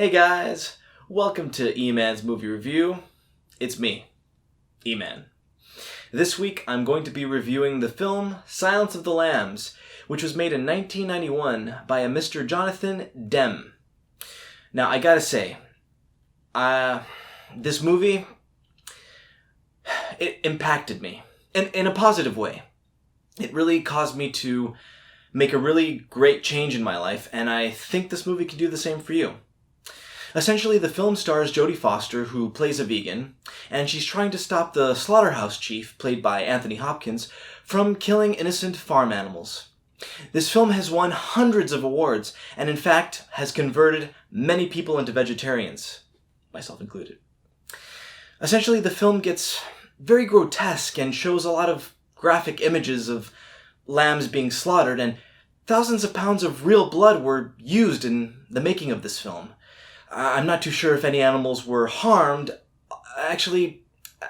Hey guys, welcome to E-Man's Movie Review. It's me, E-Man. This week I'm going to be reviewing the film Silence of the Lambs, which was made in 1991 by a Mr. Jonathan Demme. Now I gotta say, this movie, it impacted me in a positive way. It really caused me to make a really great change in my life, and I think this movie can do the same for you. Essentially, the film stars Jodie Foster, who plays a vegan, and she's trying to stop the slaughterhouse chief, played by Anthony Hopkins, from killing innocent farm animals. This film has won hundreds of awards, and in fact, has converted many people into vegetarians, myself included. Essentially, the film gets very grotesque and shows a lot of graphic images of lambs being slaughtered, and thousands of pounds of real blood were used in the making of this film. I'm not too sure if any animals were harmed. Actually,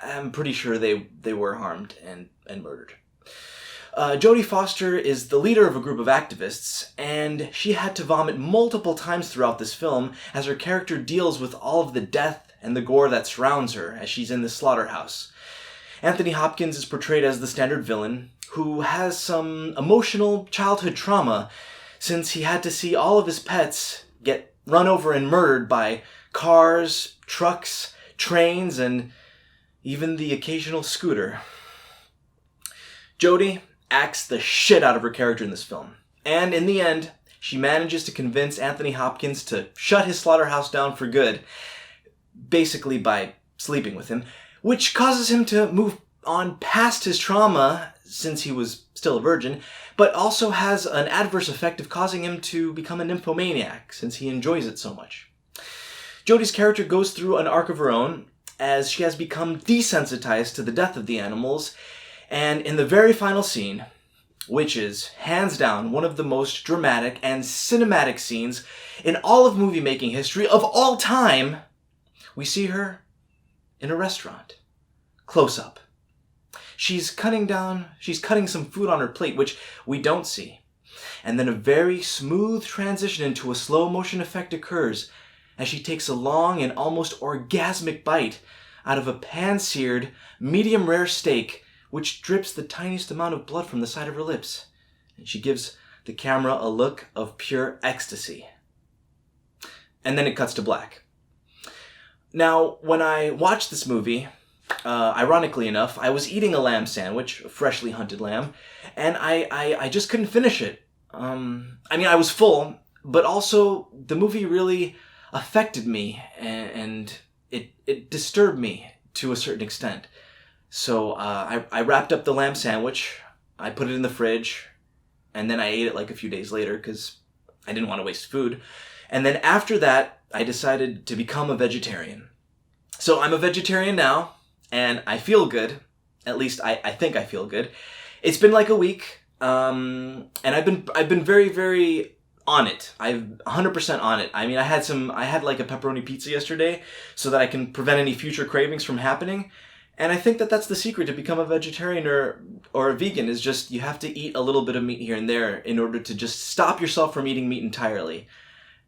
I'm pretty sure they were harmed and murdered. Jodie Foster is the leader of a group of activists, and she had to vomit multiple times throughout this film as her character deals with all of the death and the gore that surrounds her as she's in the slaughterhouse. Anthony Hopkins is portrayed as the standard villain, who has some emotional childhood trauma since he had to see all of his pets get run over and murdered by cars, trucks, trains, and even the occasional scooter. Jodie acts the shit out of her character in this film. And in the end, she manages to convince Anthony Hopkins to shut his slaughterhouse down for good, basically by sleeping with him, which causes him to move on past his trauma since he was still a virgin, but also has an adverse effect of causing him to become a nymphomaniac since he enjoys it so much. Jodie's character goes through an arc of her own as she has become desensitized to the death of the animals, and in the very final scene, which is hands down one of the most dramatic and cinematic scenes in all of movie making history of all time, we see her in a restaurant, close up. She's cutting some food on her plate, which we don't see. And then a very smooth transition into a slow motion effect occurs as she takes a long and almost orgasmic bite out of a pan-seared, medium rare steak, which drips the tiniest amount of blood from the side of her lips. And she gives the camera a look of pure ecstasy. And then it cuts to black. Now, when I watched this movie, ironically enough, I was eating a lamb sandwich, a freshly hunted lamb, and I just couldn't finish it. I was full, but also the movie really affected me, and it disturbed me to a certain extent. So I wrapped up the lamb sandwich, I put it in the fridge, and then I ate it like a few days later because I didn't want to waste food. And then after that, I decided to become a vegetarian. So I'm a vegetarian now, and I feel good. At least I think I feel good. It's been like a week, and I've been very, very on it. I'm 100% on it. I mean, I had like a pepperoni pizza yesterday so that I can prevent any future cravings from happening. And I think that that's the secret to become a vegetarian or a vegan, is just you have to eat a little bit of meat here and there in order to just stop yourself from eating meat entirely.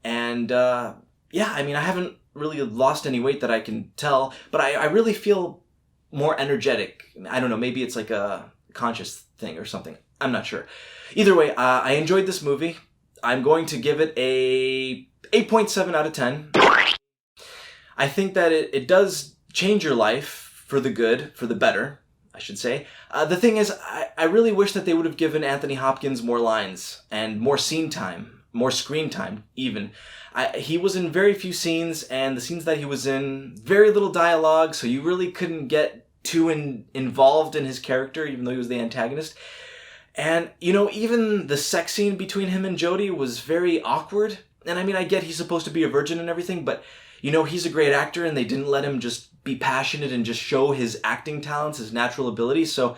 And I haven't really lost any weight that I can tell, but I really feel more energetic. I don't know, maybe it's like a conscious thing or something. I'm not sure. Either way, I enjoyed this movie. I'm going to give it a 8.7 out of 10. I think that it does change your life for the good, for the better, I should say. The thing is, I really wish that they would have given Anthony Hopkins more lines and more scene time, more screen time even. He was in very few scenes, and the scenes that he was in, very little dialogue, so you really couldn't get too involved in his character, even though he was the antagonist. And, even the sex scene between him and Jodie was very awkward. And I get he's supposed to be a virgin and everything, but, he's a great actor, and they didn't let him just be passionate and just show his acting talents, his natural abilities. So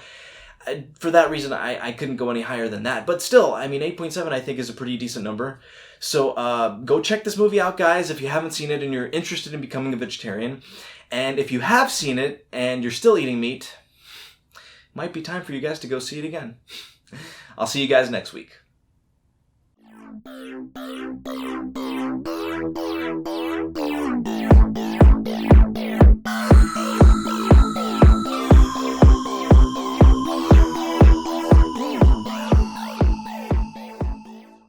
for that reason, I couldn't go any higher than that. But still, 8.7 I think is a pretty decent number. So go check this movie out, guys, if you haven't seen it and you're interested in becoming a vegetarian. And if you have seen it and you're still eating meat, it might be time for you guys to go see it again. I'll see you guys next week.